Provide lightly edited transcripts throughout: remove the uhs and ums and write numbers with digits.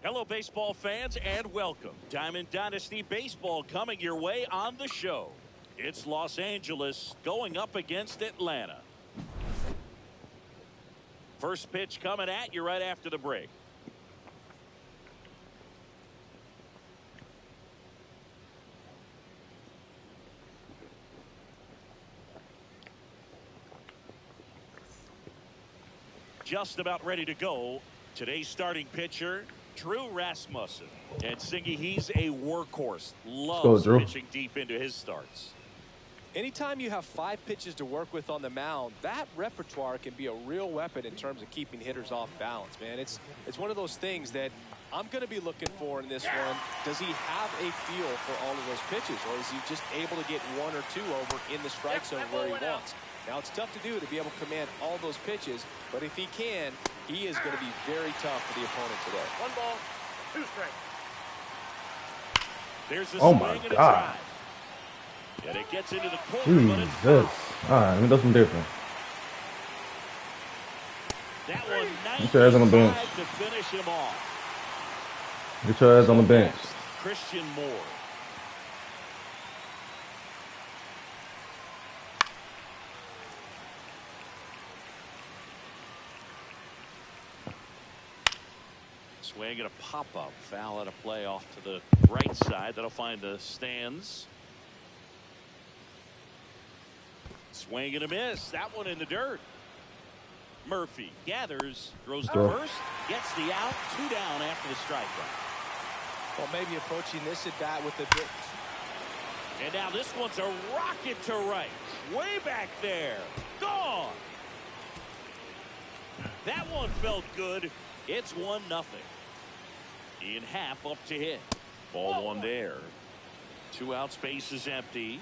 Hello, baseball fans, and welcome. Diamond Dynasty Baseball coming your way on the show. It's Los Angeles going up against Atlanta. First pitch coming at you right after the break. Just about ready to go. Today's starting pitcher, Drew Rasmussen. And Singy, he's a workhorse. Loves pitching deep into his starts. Anytime you have 5 pitches to work with on the mound, that repertoire can be a real weapon in terms of keeping hitters off balance, man. It's one of those things that I'm going to be looking for in this one. Does he have a feel for all of those pitches, or is he just able to get 1 or 2 over in the strike zone where he wants? Now, it's tough to do to be able to command all those pitches, but if he can, he is going to be very tough for the opponent today. 1 ball, 2 strikes. There's a oh swing my and a God. drive. And it gets into the corner, but it's Jesus. All right, let me do something different. that one Get your ass on the bench. 95 to finish him off. Get your ass on the bench. Next, Christian Moore. Swing and a pop-up. Foul out of play off to the right side. That'll find the stands. Swing and a miss. That one in the dirt. Murphy gathers, throws to first, gets the out, 2 down after the strikeout. Well, maybe approaching this at bat with a bit. And now this one's a rocket to right. Way back there. Gone. That one felt good. It's 1-0. In half up to hit. Ball 1 there. 2 outs, base is empty.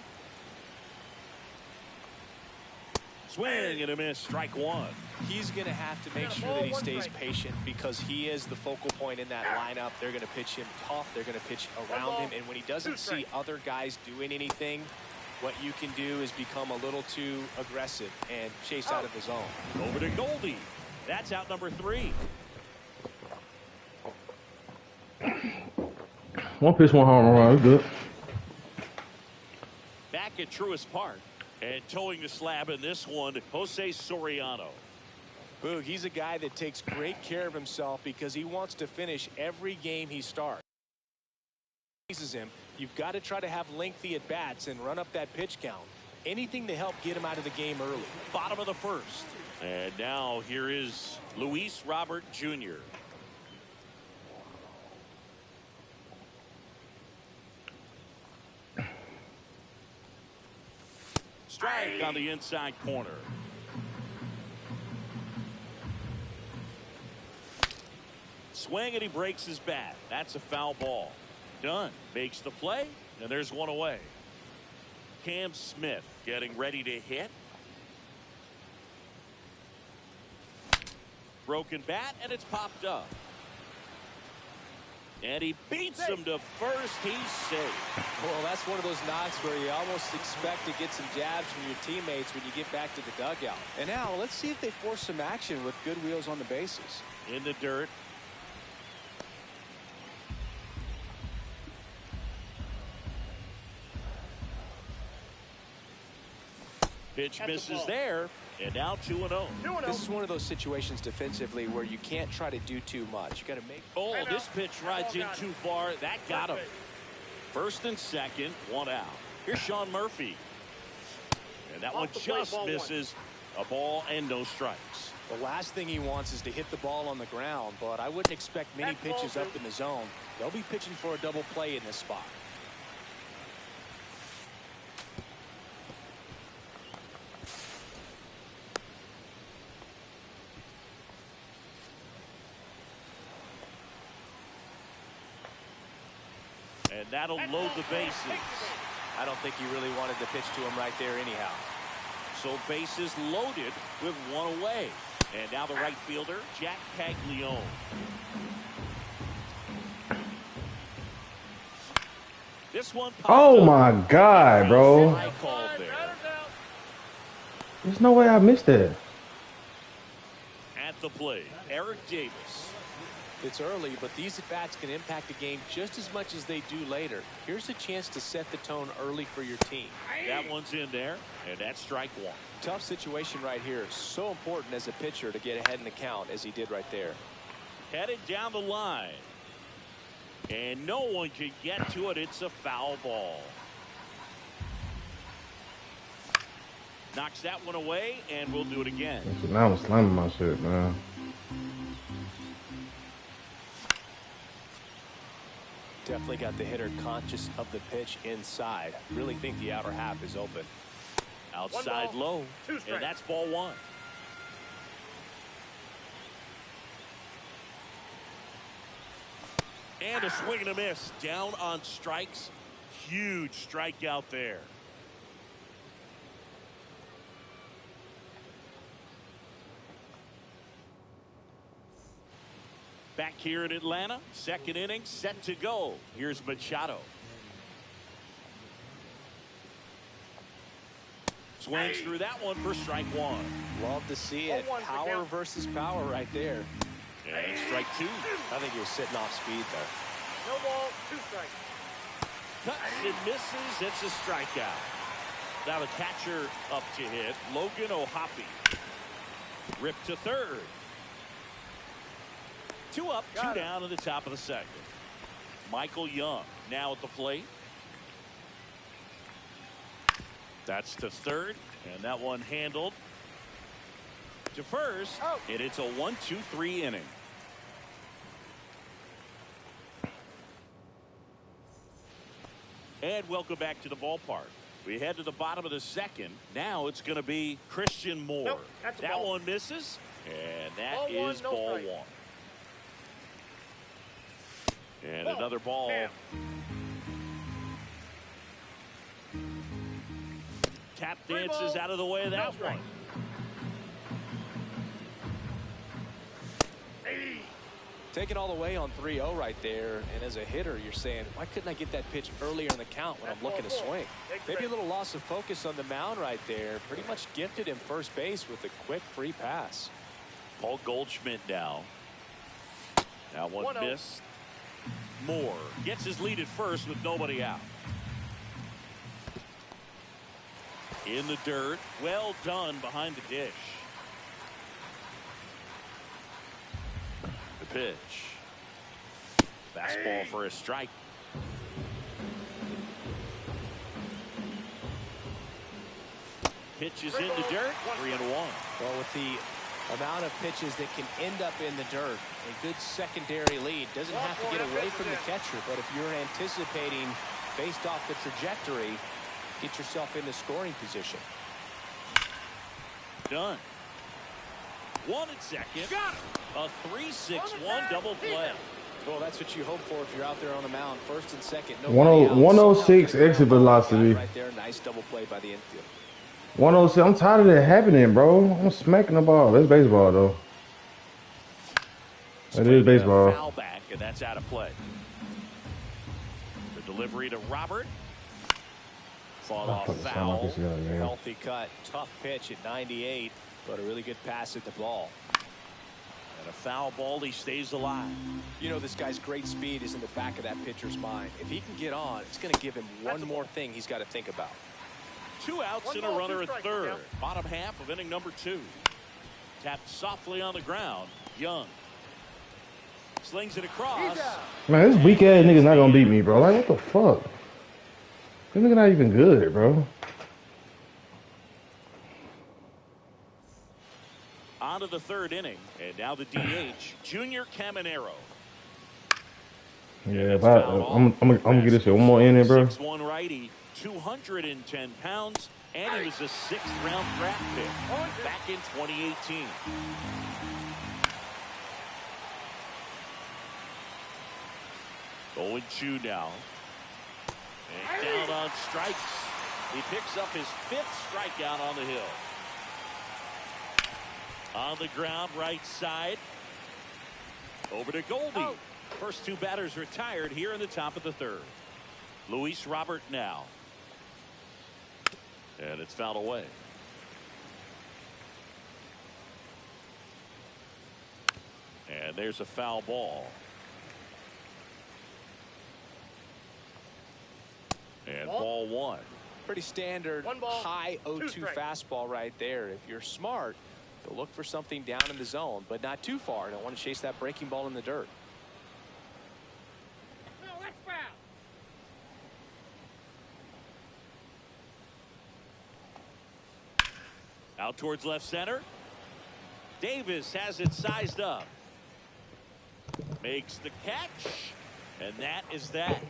Swing and a miss, strike 1. He's going to have to make sure that he stays patient because he is the focal point in that lineup. They're going to pitch him tough. They're going to pitch around him. And when he doesn't see other guys doing anything, what you can do is become a little too aggressive and chase out of the zone. Over to Goldie. That's out number 3. 1 pitch, 1 home run. Good. Back at Truist Park. And towing the slab in this one, Jose Soriano. Boog, he's a guy that takes great care of himself because he wants to finish every game he starts. You've got to try to have lengthy at bats and run up that pitch count. Anything to help get him out of the game early. Bottom of the first. And now here is Luis Robert Jr. Strike on the inside corner. Swing and he breaks his bat. That's a foul ball. Dunn makes the play, and there's 1 away. Cam Smith getting ready to hit. Broken bat, and it's popped up. And he beats him to first. He's safe. Well, that's one of those knocks where you almost expect to get some jabs from your teammates when you get back to the dugout. And now let's see if they force some action with good wheels on the bases. In the dirt. Pitch misses there. And now 2-0. This is one of those situations defensively where you can't try to do too much. You got to make. Oh, this pitch rides in too far. That got him. First and second, 1 out. Here's Sean Murphy. And that one just misses. A ball and no strikes. The last thing he wants is to hit the ball on the ground, but I wouldn't expect many pitches up in the zone. They'll be pitching for a double play in this spot. And that'll load the bases. I don't think he really wanted to pitch to him right there anyhow. So bases loaded with 1 away. And now the right fielder, Jack Caglione. This one. Oh my God, bro. There's no way I missed that. At the plate, Eric Davis. It's early, but these at-bats can impact the game just as much as they do later. Here's a chance to set the tone early for your team. That one's in there, and that's strike one. Tough situation right here. So important as a pitcher to get ahead in the count as he did right there. Headed down the line. And no one can get to it. It's a foul ball. Knocks that one away, and we'll do it again. Now I'm slamming my shit, man. Definitely got the hitter conscious of the pitch inside. Really think the outer half is open. Outside low, and that's ball one. And a swing and a miss. Down on strikes. Huge strikeout there. Back here in Atlanta, second inning set to go. Here's Machado. Swings through that one for strike one. Love to see it. Power versus power right there. And strike two. I think he was sitting off speed there. No ball, 2 strikes. Cuts and misses. It's a strikeout. Now the catcher up to hit. Logan O'Hoppe. Ripped to third. 2 up, 2 down in the top of the second. Michael Young now at the plate. That's to third, and that one handled to first, and it's a 1-2-3 inning. And welcome back to the ballpark. We head to the bottom of the second. Now it's going to be Christian Moore. Nope, that's a that ball. one misses, and that Ball one, is no ball strike. one. And Ball. another ball. Bam. Tap Three dances ball, out of the way of no that strike. one. Taking all the way on 3-0 right there, and as a hitter, you're saying, why couldn't I get that pitch earlier in the count when I'm looking to swing? Maybe a little loss of focus on the mound right there. Pretty much gifted him first base with a quick free pass. Paul Goldschmidt now. That one 1-0. missed. Moore gets his lead at first with nobody out. In the dirt. Well done behind the dish. The pitch. Fastball for a strike. Pitches in the dirt. 3-1. Well, with the amount of pitches that can end up in the dirt, a good secondary lead. Doesn't have to get away from the catcher, but if you're anticipating based off the trajectory, get yourself into scoring position. Done. 1 at second. Got it. A 3-6-1 double play. Well, that's what you hope for if you're out there on the mound. First and second. 106 exit velocity. Right there. Nice double play by the infield. 106. I'm tired of that happening, bro. I'm smacking the ball. That's baseball, though. That is baseball. Foul back, and that's out of play. The delivery to Robert. Fought off foul. Healthy cut. Tough pitch at 98, but a really good pass at the ball. And a foul ball. He stays alive. You know, this guy's great speed is in the back of that pitcher's mind. If he can get on, it's going to give him one more thing he's got to think about. 2 outs and a runner at third. Bottom half of inning number 2. Tapped softly on the ground. Young. Slings it across. Man, this weak ass nigga's not gonna beat me, bro. Like, what the fuck? This nigga not even good, bro. On to the third inning. And now the DH, Junior Caminero. Yeah, if I'm gonna get this shit one more inning, bro. 6'1" righty, 210 pounds, and he was a 6th-round draft pick back in 2018. Going 2 now. And down on strikes. He picks up his 5th strikeout on the hill. On the ground, right side. Over to Goldie. First 2 batters retired here in the top of the third. Luis Robert now. And it's fouled away. And And there's a foul ball. And ball one. Pretty standard high 0-2 fastball right there. If you're smart, you'll look for something down in the zone, but not too far. Don't want to chase that breaking ball in the dirt. No, that's foul. Out towards left center. Davis has it sized up. Makes the catch. And that is that.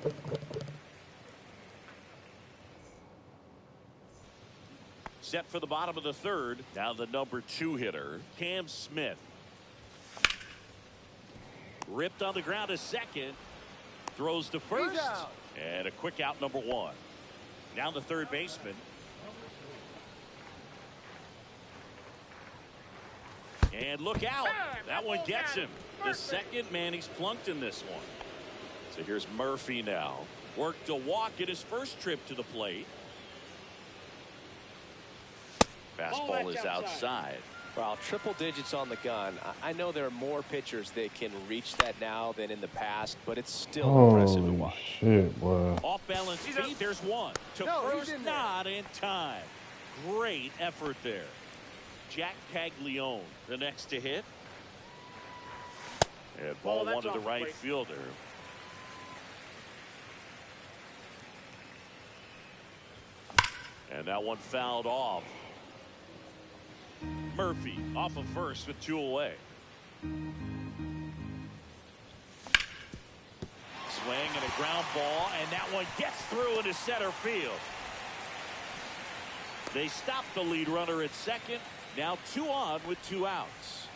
Set for the bottom of the third. Now the number 2 hitter, Cam Smith. Ripped on the ground a second. Throws to first. And a quick out, number 1. Now the third baseman. And look out. That one gets him. The second man he's plunked in this one. So here's Murphy now. Worked a walk at his first trip to the plate. Fastball is outside. Well, triple digits on the gun. I know there are more pitchers that can reach that now than in the past, but it's still impressive to watch. Shit, boy. Off balance feet. There's one. To first, not in time. Great effort there. Jack Caglione, the next to hit. And ball one to the right fielder. And that one fouled off. Murphy off of first with 2 away. Swing and a ground ball, and that one gets through into center field. They stop the lead runner at second. Now 2 on with 2 outs.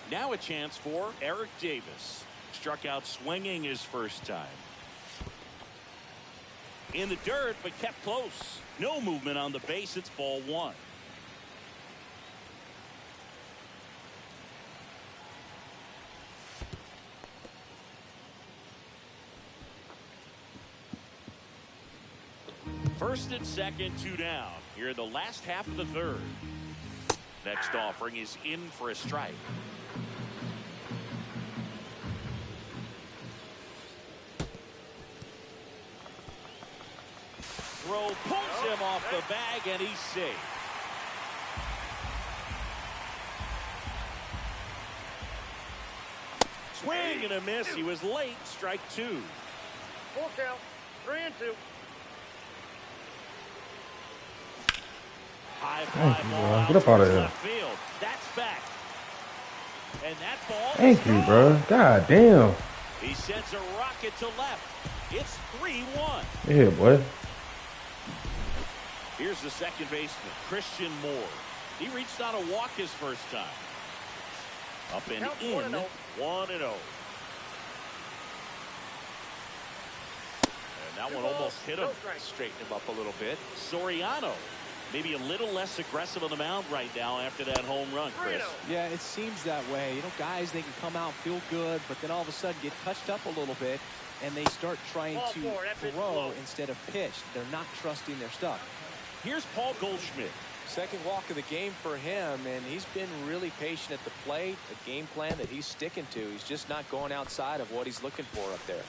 Now a chance for Eric Davis. Struck out swinging his first time. In the dirt, but kept close. No movement on the base. It's ball 1. First and second, 2 down. Here in the last half of the third. Next offering is in for a strike. Throw pulls him off the bag, and he's safe. Swing and a miss. He was late. Strike 2. Full count. 3-2. High fly ball Get up out of here. left field. That's back. And that ball. Thank you, bro. God damn. He sends a rocket to left. It's 3-1. Yeah, boy. Here's the second baseman, Christian Moore. He reached on a walk his first time. Up and Count in. 1-0. 1-0. And that one almost hit him. Straighten him up a little bit. Soriano. Maybe a little less aggressive on the mound right now after that home run, Chris. Yeah, it seems that way. You know, guys, they can come out, feel good, but then all of a sudden get touched up a little bit, and they start trying to throw instead of pitch. They're not trusting their stuff. Here's Paul Goldschmidt. Second walk of the game for him, and he's been really patient at the plate. A game plan that he's sticking to. He's just not going outside of what he's looking for up there.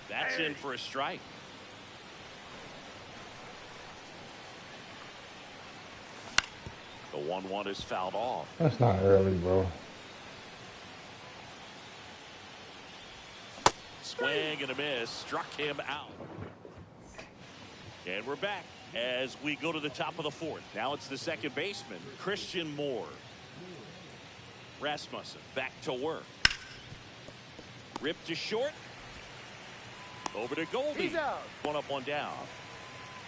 That's in for a strike. The 1-1 is fouled off. That's not early, bro. Swing and a miss. Struck him out. And we're back as we go to the top of the fourth. Now it's the second baseman, Christian Moore. Rasmussen back to work. Ripped to short. Over to Goldie. He's out. 1 up, 1 down.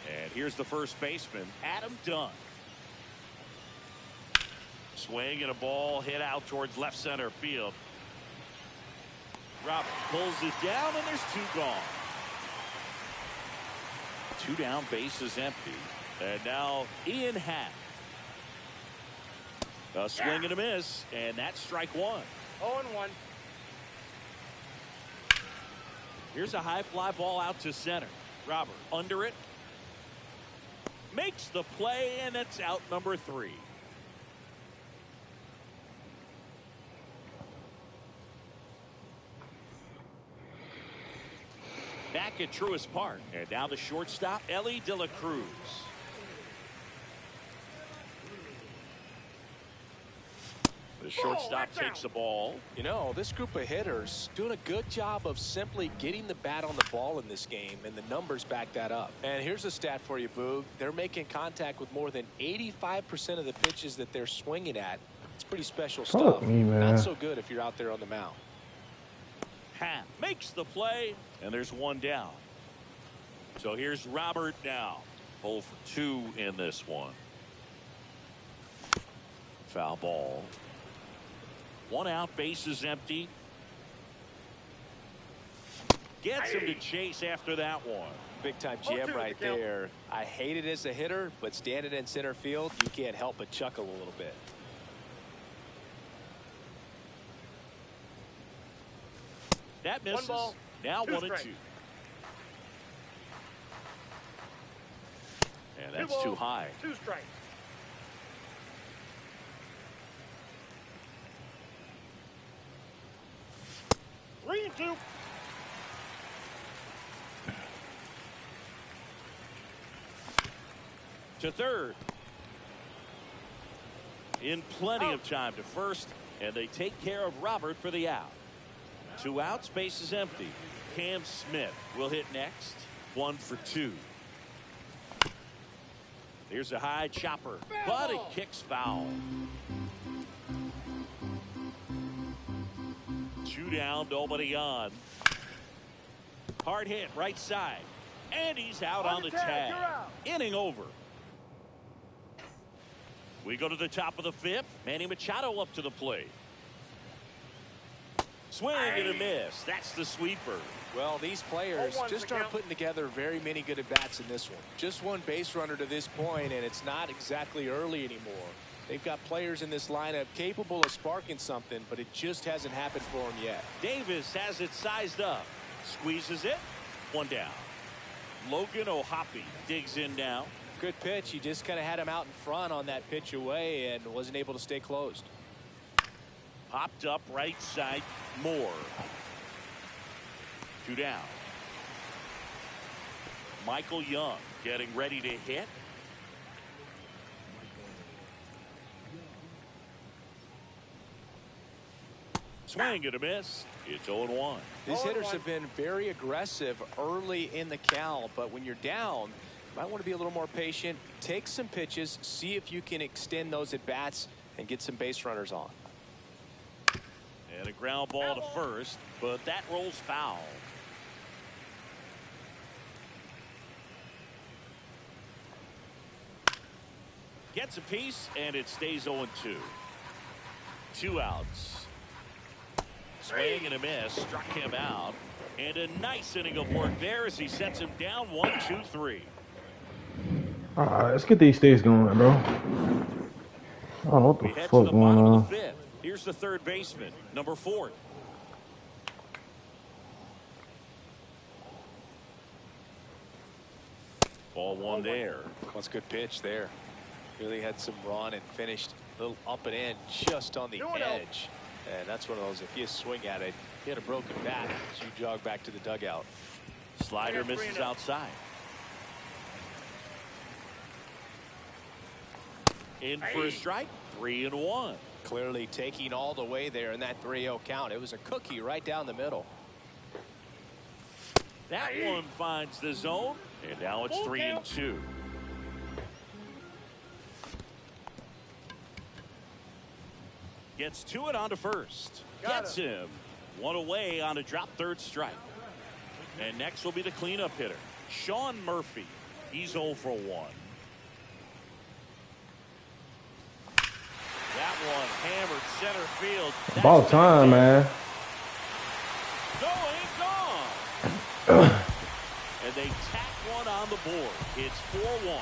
And here's the first baseman, Adam Dunn. Swing and a ball hit out towards left center field. Robert pulls it down, and there's 2 gone. 2 down, bases empty. And now Ian Happ. A swing and a miss, and that's strike 1. 0-1. Here's a high fly ball out to center. Robert under it. makes the play, and it's out number 3. Back at Truist Park, and now the shortstop, Elly De La Cruz. The shortstop takes the ball. You know, this group of hitters doing a good job of simply getting the bat on the ball in this game, and the numbers back that up. And here's a stat for you, Boog. They're making contact with more than 85% of the pitches that they're swinging at. It's pretty special stuff. Me, man. Not so good if you're out there on the mound. Happ makes the play, and there's one down. So here's Robert now. 0 for 2 in this one. Foul ball. 1 out, bases empty. Gets him to chase after that one. Big time jam right there. I hate it as a hitter, but standing in center field, you can't help but chuckle a little bit. That misses. 1 ball, Now 2 1 and 2. strikes. And that's too high. 2 strikes. Three and 2. To third. In plenty of time to first, and they take care of Robert for the out. 2 outs, base is empty. Cam Smith will hit next. 1 for 2. Here's a high chopper, but it kicks foul. 2 down, nobody on. Hard hit, right side. And he's out on the tag. Inning over. We go to the top of the 5th. Manny Machado up to the plate. Swing and a miss. That's the sweeper. Well, these players just aren't putting together very many good at-bats in this one. Just 1 base runner to this point, and it's not exactly early anymore. They've got players in this lineup capable of sparking something, but it just hasn't happened for them yet. Davis has it sized up. Squeezes it. 1 down. Logan O'Hoppe digs in now. Good pitch. He just kind of had him out in front on that pitch away and wasn't able to stay closed. Popped up right side. Moore. 2 down. Michael Young getting ready to hit. Swing and a miss. It's 0-1. These hitters have been very aggressive early in the count, but when you're down, you might want to be a little more patient. Take some pitches, see if you can extend those at bats and get some base runners on. And a ground ball to first, but that rolls foul. Gets a piece, and it stays 0-2. 2 outs. Swing and a miss. Struck him out. And a nice inning of work there as he sets him down 1-2-3. All right, let's get these states going, bro. Oh, what the We head fuck to the going bottom on? of the 5th. Here's the third baseman, number 4. Ball 1 there. That's a good pitch there. Really had some run and finished a little up and in just on the edge. And that's one of those, if you swing at it, you had a broken bat as you jog back to the dugout. Slider misses outside. In for a strike. 3-1. Clearly taking all the way there in that 3-0 count. It was a cookie right down the middle. That one finds the zone, and now it's 3-2. Gets to it onto first. Gets him. 1 away on a drop third strike. And next will be the cleanup hitter, Sean Murphy. He's 0 for 1. That one hammered center field. About time, man. Going, gone. And they tack one on the board. It's 4-1.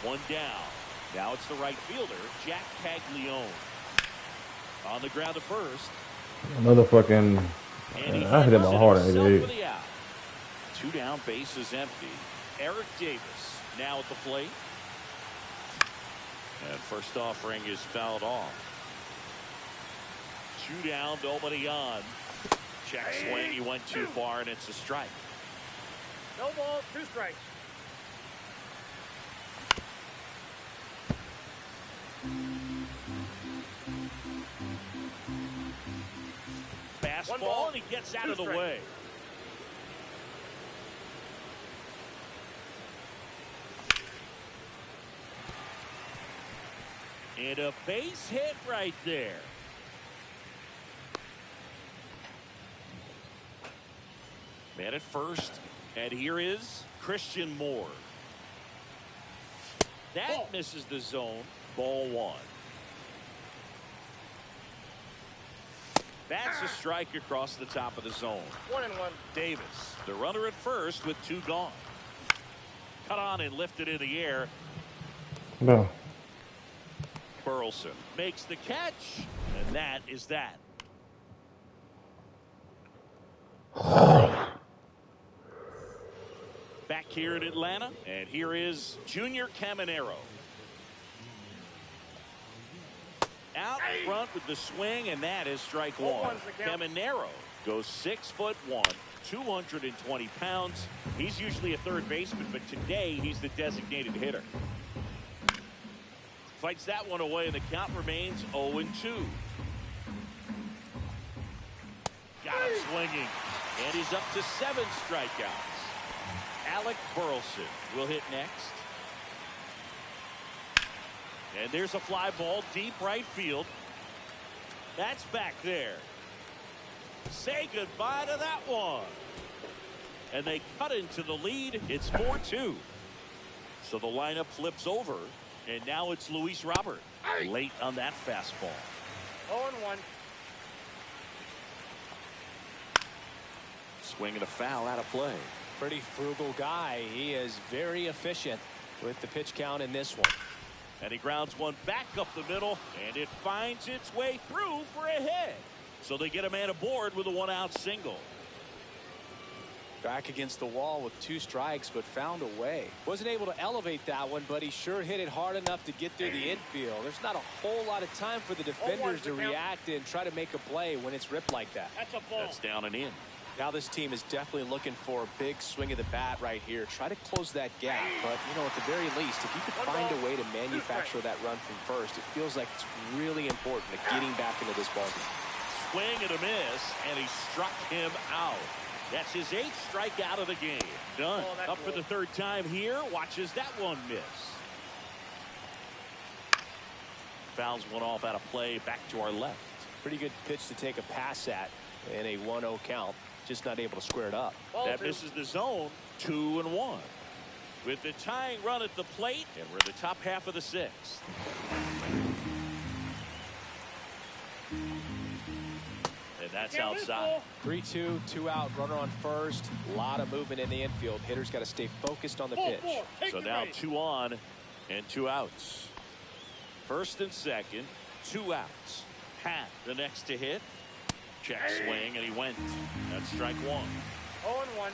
1 down. Now it's the right fielder, Jack Caglione. On the ground to first. Another fucking. And he I hit him handles hard, himself dude. for the out. Two down, bases empty. Eric Davis now at the plate. And first offering is fouled off. Two down, nobody on. Check swing, he went too far, and it's a strike. No ball, 2 strikes. Fastball, and he gets out of the way. And a base hit right there. Man at first, and here is Christian Moore. That misses the zone. Ball 1. That's a strike across the top of the zone. 1-1. Davis, the runner at first with 2 gone. Cut on and lifted in the air. No. Burleson makes the catch, and that is that. Back here in Atlanta, and here is Junior Caminero. Out front with the swing, and that is strike 1. Caminero goes 6'1", 220 pounds. He's usually a third baseman, but today he's the designated hitter. Fights that one away, and the count remains 0-2. Got him swinging, and he's up to 7 strikeouts. Alec Burleson will hit next. And there's a fly ball deep right field. That's back there. Say goodbye to that one. And they cut into the lead. It's 4-2. So the lineup flips over. And now it's Luis Robert. Late on that fastball. 0-1. Swing and a foul out of play. Pretty frugal guy. He is very efficient with the pitch count in this one. And he grounds one back up the middle, and it finds its way through for a hit. So they get a man aboard with a 1-out single. Back against the wall with 2 strikes, but found a way. Wasn't able to elevate that one, but he sure hit it hard enough to get through the infield. There's not a whole lot of time for the defenders to react and try to make a play when it's ripped like that. That's a ball. That's down and in. Now this team is definitely looking for a big swing of the bat right here. Try to close that gap. But, you know, at the very least, if you could find a way to manufacture that run from first, it feels like it's really important to getting back into this ballgame. Swing and a miss, and he struck him out. That's his 8th strikeout of the game. Done. Up for the 3rd time here. Watches that one miss. Fouls one off out of play. Back to our left. Pretty good pitch to take a pass at in a 1-0 count. Just not able to square it up. That misses the zone. 2-1. With the tying run at the plate, and we're in the top half of the 6th. And that's outside. 3-2, 2 out, runner on first. A lot of movement in the infield. Hitters got to stay focused on the pitch. So now 2 on and 2 outs. First and second, 2 outs. Pat the next to hit. Check swing, and he went. That's strike 1. 0-1.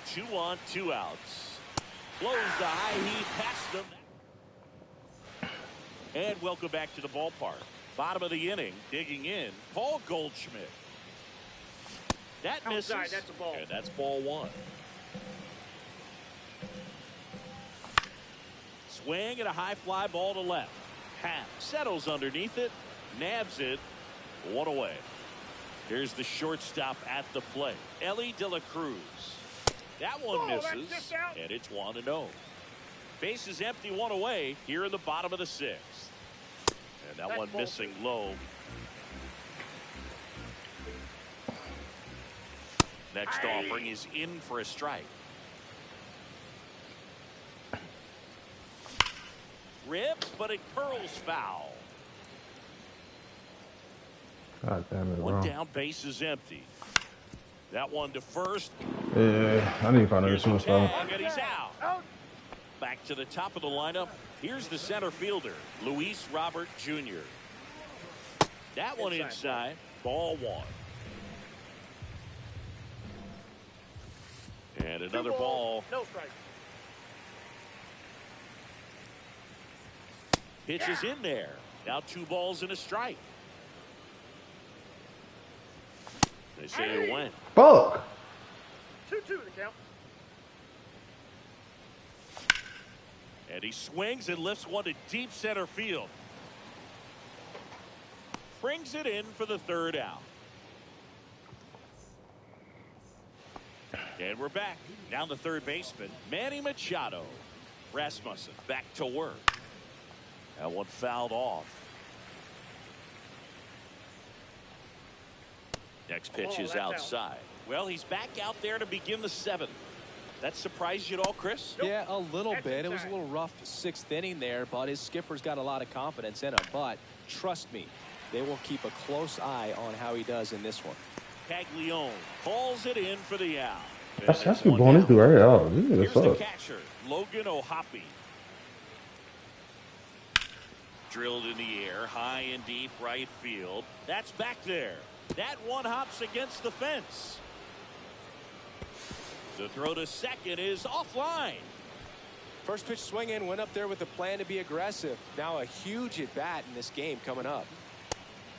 Two on, 2 outs. Blows the high heat past them. And welcome back to the ballpark. Bottom of the inning, digging in, Paul Goldschmidt. That misses. Outside, that's a ball. And that's ball 1. Swing and a high fly ball to left. Happ settles underneath it, nabs it, 1 away. Here's the shortstop at the plate, Elly De La Cruz. That one misses, and it's 1-0. Base is empty, 1 away here in the bottom of the 6th. And that one missing low. Next offering is in for a strike. Rips, but it curls foul. God damn it, 1 bro. down, base is empty. That one to first. Yeah, I need to find another superstar. And he's out. Back to the top of the lineup. Here's the center fielder, Luis Robert Jr. That one inside. Ball 1. And another ball. No strike. Pitch is in there. Now 2 balls and a strike. They say it went. Fuck. 2-2 the count. And he swings and lifts one to deep center field. Brings it in for the 3rd out. And we're back. Now the third baseman, Manny Machado. Rasmussen back to work. That one fouled off. Next pitch is outside. Well, he's back out there to begin the 7th. That surprised you at all, Chris? Nope. Yeah, a little That's bit. It was a inside. little rough 6th inning there, but his skipper's got a lot of confidence in him. But trust me, they will keep a close eye on how he does in this one. Caglione calls it in for the out. That's me blowing this dude right out. This Here's nigga the sucks. catcher, Logan O'Hoppe. Drilled in the air, high and deep right field. That's back there. That one hops against the fence. The throw to second is offline. First pitch swing in, went up there with a plan to be aggressive. Now a huge at bat in this game coming up.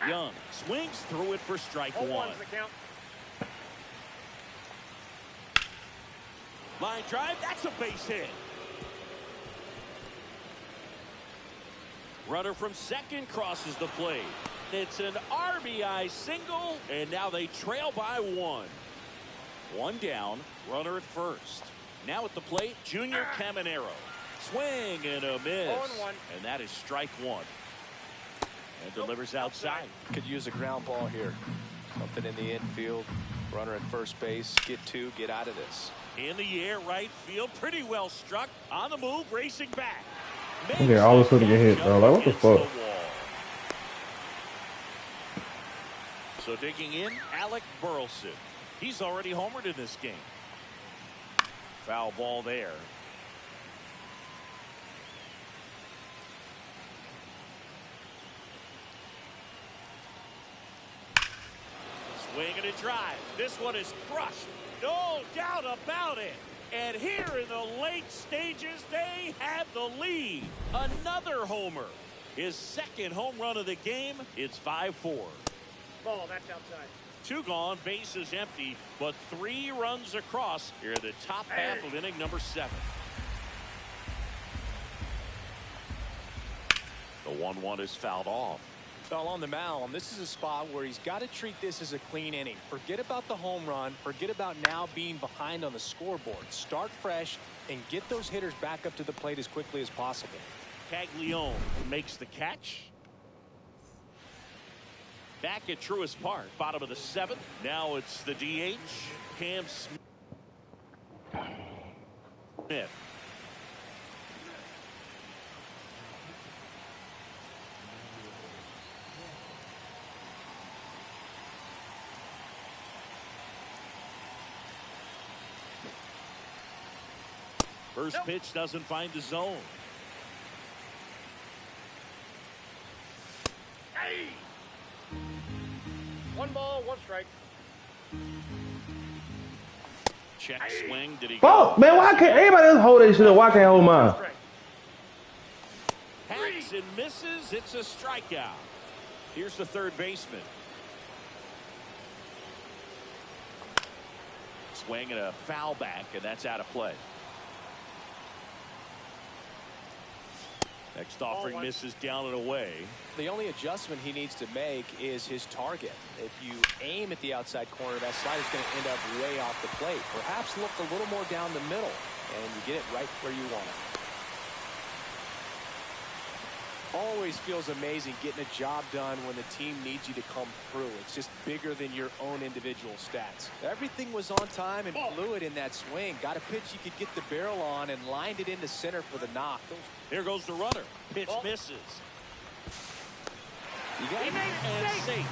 Young swings through it for strike 1. 0-1's the count. Line drive, that's a base hit. Runner from second crosses the plate. It's an RBI single, and now they trail by 1. 1 down, runner at first. Now at the plate, Junior Caminero. Swing and a miss. 0-1. And that is strike 1. And delivers outside. Could use a ground ball here. Something in the infield. Runner at first base. Get 2, get out of this. In the air, right field, pretty well struck. On the move, racing back. Okay, all of a sudden get hit, bro. Like, what the fuck? So digging in, Alec Burleson. He's already homered in this game. Foul ball there. Swing and a drive. This one is crushed. No doubt about it. And here in the late stages, they have the lead. Another homer. His 2nd home run of the game. It's 5-4. Ball, that's outside. 2 gone, bases empty, but 3 runs across here in the top half of inning number 7. The 1-1 is fouled off. Well, on the mound, this is a spot where he's got to treat this as a clean inning. Forget about the home run. Forget about now being behind on the scoreboard. Start fresh and get those hitters back up to the plate as quickly as possible. Caglione makes the catch. Back at Truist Park, bottom of the 7th. Now it's the DH, Cam Smith. First pitch doesn't find the zone. Hey! 1 ball, 1 strike. Check swing. Did he Fuck, go? man. Why can't anybody else hold that shit up? Why can't I hold mine? Strike. Hacks and misses. It's a strikeout. Here's the third baseman. Swing and a foul back, and that's out of play. Next offering misses down and away. The only adjustment he needs to make is his target. If you aim at the outside corner, that slider is going to end up way off the plate. Perhaps look a little more down the middle, and you get it right where you want it. Always feels amazing getting a job done when the team needs you to come through. It's just bigger than your own individual stats. Everything was on time and fluid in that swing. Got a pitch you could get the barrel on and lined it into center for the knock. Here goes the runner. Pitch misses. You got He made And a mistake. safe.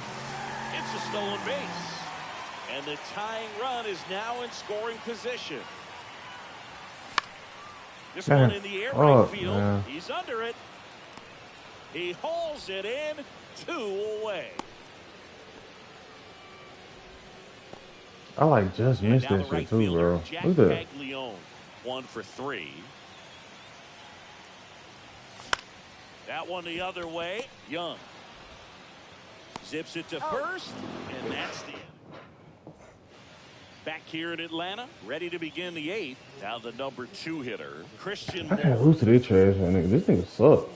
It's a stolen base. And the tying run is now in scoring position. This one in the air right field. Man. He's under it. He hauls it in, 2 away. I like just And missed now that the shit right too, fielder, bro. Jack Look at that. Caglione, 1 for 3. That one the other way. Young zips it to first, and that's the end. Back here in Atlanta, ready to begin the 8th. Now the number 2 hitter, Christian I can't Moore. lose to this trash, man. Nigga. This nigga suck.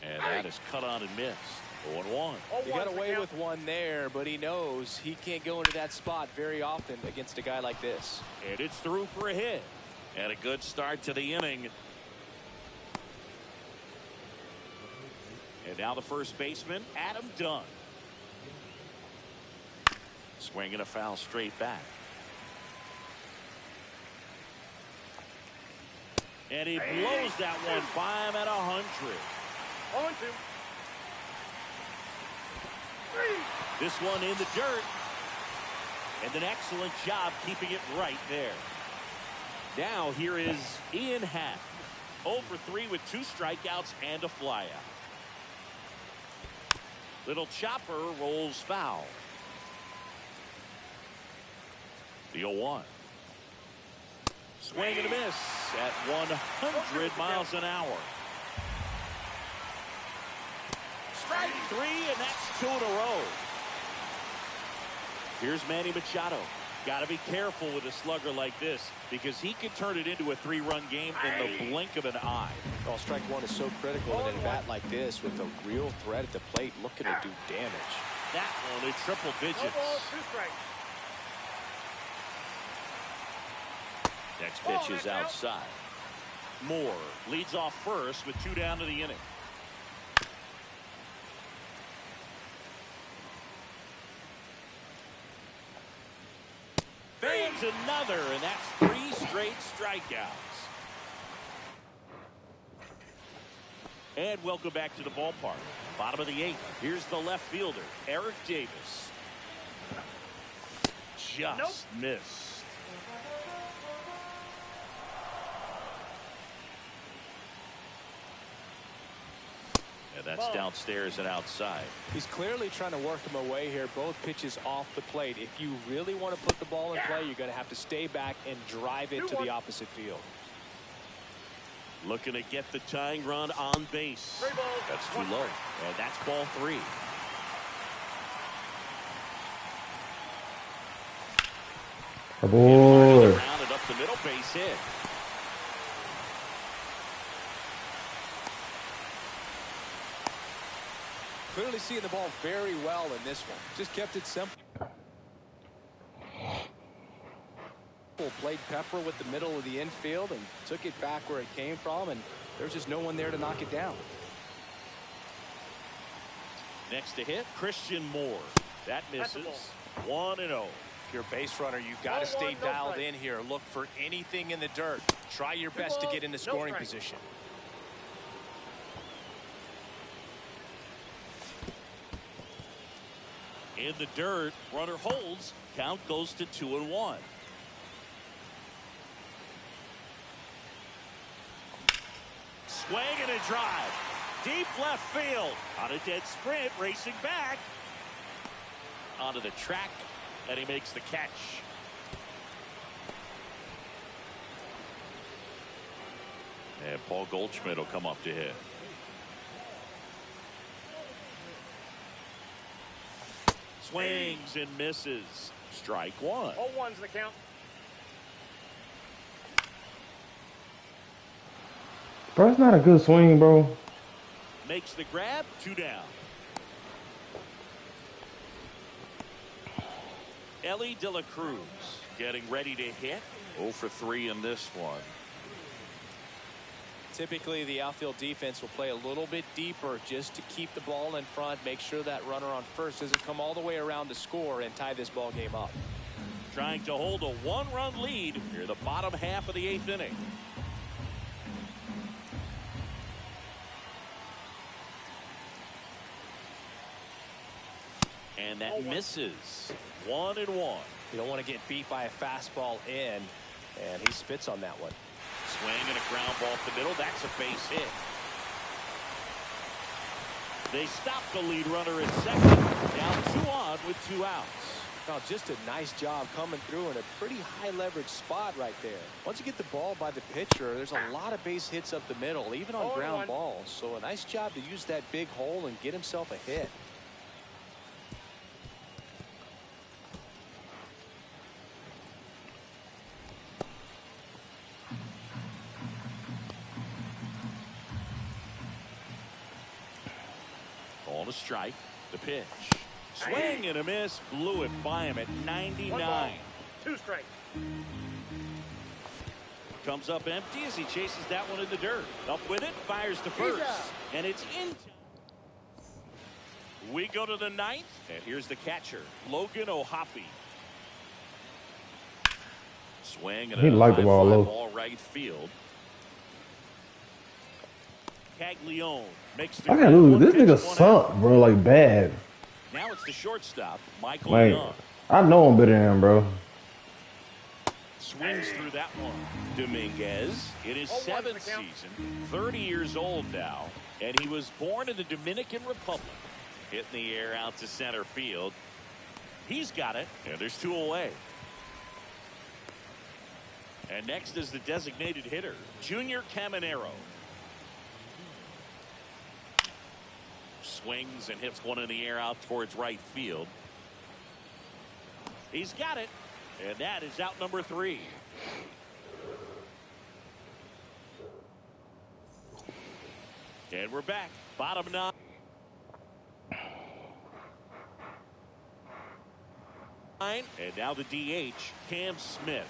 And that is cut on and missed. 0-1. He got away with one there, but he knows he can't go into that spot very often against a guy like this. And it's through for a hit. And a good start to the inning. And now the first baseman, Adam Dunn. Swinging a foul straight back. And he blows that one by him at 100. 0-2. This one in the dirt. And an excellent job keeping it right there. Now here is Ian Happ. 0 for 3 with 2 strikeouts and a flyout. Little chopper rolls foul. The 0-1. Swing and a miss at 100 miles an hour. Strike 3, and that's 2 in a row. Here's Manny Machado. Got to be careful with a slugger like this because he can turn it into a 3-run game in the blink of an eye. Well, strike 1 is so critical in a bat like this with a real threat at the plate looking to do damage. That one in triple digits. 1 ball, 2 strikes. Next pitch is outside. Moore leads off first with 2 down to the inning. Fans another, and that's 3 straight strikeouts. And welcome back to the ballpark. Bottom of the 8th. Here's the left fielder, Eric Davis. Just missed. And that's downstairs and outside. He's clearly trying to work him away here. Both pitches off the plate. If you really want to put the ball in play, you're going to have to stay back and drive it to the opposite field. Looking to get the tying run on base. That's too low. And that's ball 3. Oh boy. Rounded up the middle, base hit. Clearly seeing the ball very well in this one. Just kept it simple. Played Pepper with the middle of the infield and took it back where it came from, and there's just no one there to knock it down. Next to hit, Christian Moore. That misses. 1-0. If you're a base runner, you've got to stay dialed in here. Look for anything in the dirt. Try your best to get into scoring position. In the dirt, runner holds. Count goes to 2-1. Swing and a drive. Deep left field. On a dead sprint, racing back. Onto the track, and he makes the catch. And Paul Goldschmidt will come up to hit. Swings and misses. Strike 1. 0-1's the count. Bro, it's not a good swing, bro. Makes the grab. 2 down. Ellie De La Cruz getting ready to hit. 0 for 3 in this one. Typically, the outfield defense will play a little bit deeper just to keep the ball in front, make sure that runner on first doesn't come all the way around to score and tie this ball game up. Trying to hold a 1-run lead near the bottom half of the 8th inning. And that misses. 1-1. You don't want to get beat by a fastball in, and he spits on that one. Swing and a ground ball up the middle. That's a base hit. They stop the lead runner at second. Down 2 on with 2 outs. Now, just a nice job coming through in a pretty high leverage spot right there. Once you get the ball by the pitcher, there's a lot of base hits up the middle, even on ground balls. So a nice job to use that big hole and get himself a hit. On a strike, the pitch. Swing and a miss, blew it by him at 99. 2 strikes. Comes up empty as he chases that one in the dirt. Up with it, fires to first, and it's in. We go to the 9th, and here's the catcher, Logan O'Hoppe. Swing and He liked the ball low. ball right field. Caglione makes the. I can't lose. This nigga suck, bro. Like bad. Now it's the shortstop, Michael Like, Young. I know I'm better than him, bro. Swings through that one. Dominguez in his 7th season, 30 years old now, and he was born in the Dominican Republic. Hitting the air out to center field. He's got it, and there's 2 away. And next is the designated hitter, Junior Caminero. Swings and hits one in the air out towards right field. He's got it, and that is out number 3. And we're back, bottom 9. And now the DH, Cam Smith.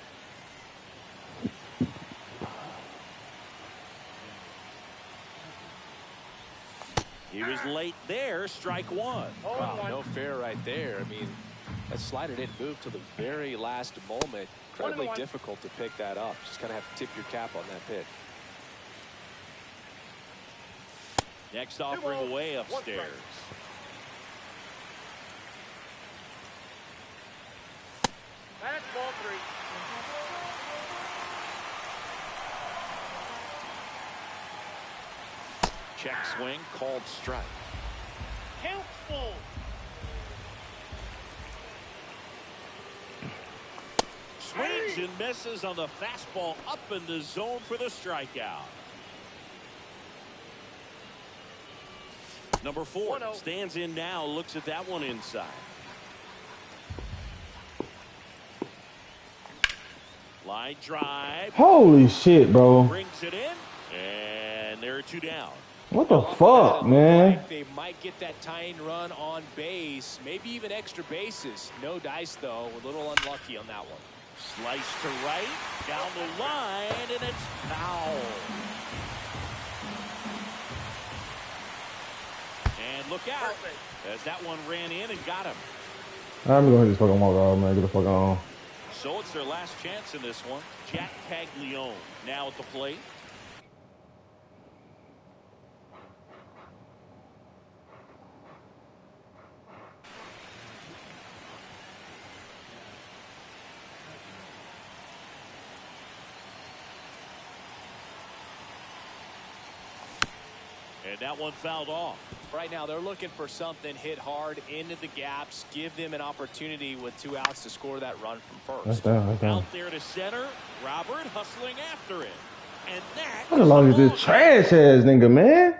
He was late there, strike 1. Wow, no fair right there. I mean, that slider didn't move till the very last moment. Incredibly difficult to pick that up. Just kind of have to tip your cap on that pitch. Next offering away upstairs. That's ball 3. Check swing, called strike. Count full. Swings and misses on the fastball up in the zone for the strikeout. Number 4 stands in now, looks at that one inside. Line drive. Holy shit, bro. Brings it in, and there are 2 down. What the fuck, man? They might get that tying run on base, maybe even extra bases. No dice, though. A little unlucky on that one. Slice to right, down the line, and it's foul. And look out, as that one ran in and got him. I'm gonna just fucking walk off, man. Get the fuck on. So it's their last chance in this one. Jack Caglione now at the plate. And that one fouled off. Right now, they're looking for something hit hard into the gaps, give them an opportunity with 2 outs to score that run from first. That's down, that's down. Out there to center, Robert hustling after it. And that What the long is this trash ass nigga, man?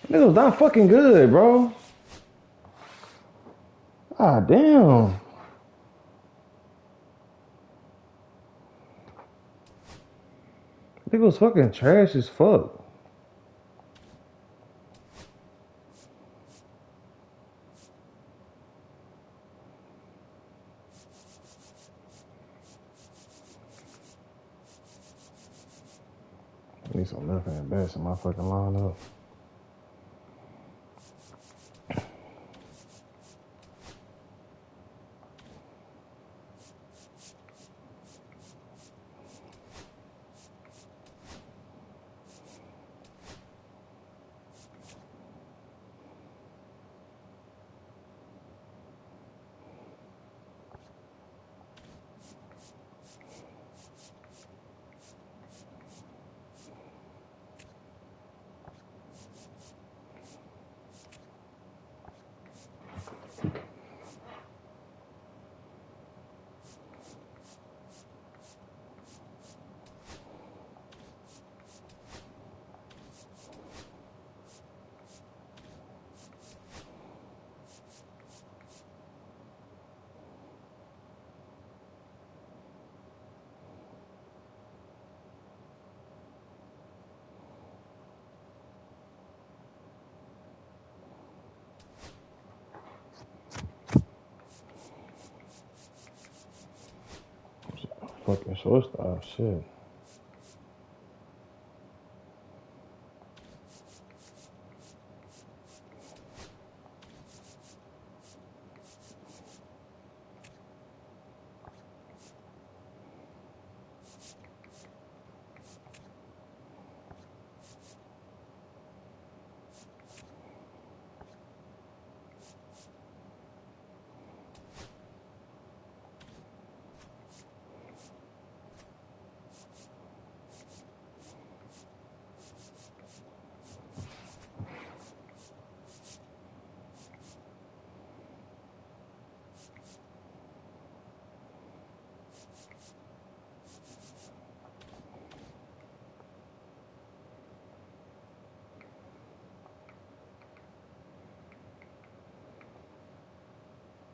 Nigga was not fucking good, bro. Ah, damn. Nigga was fucking trash as fuck. I need some nothing and best in my fucking lineup. Fucking shortstop, shit.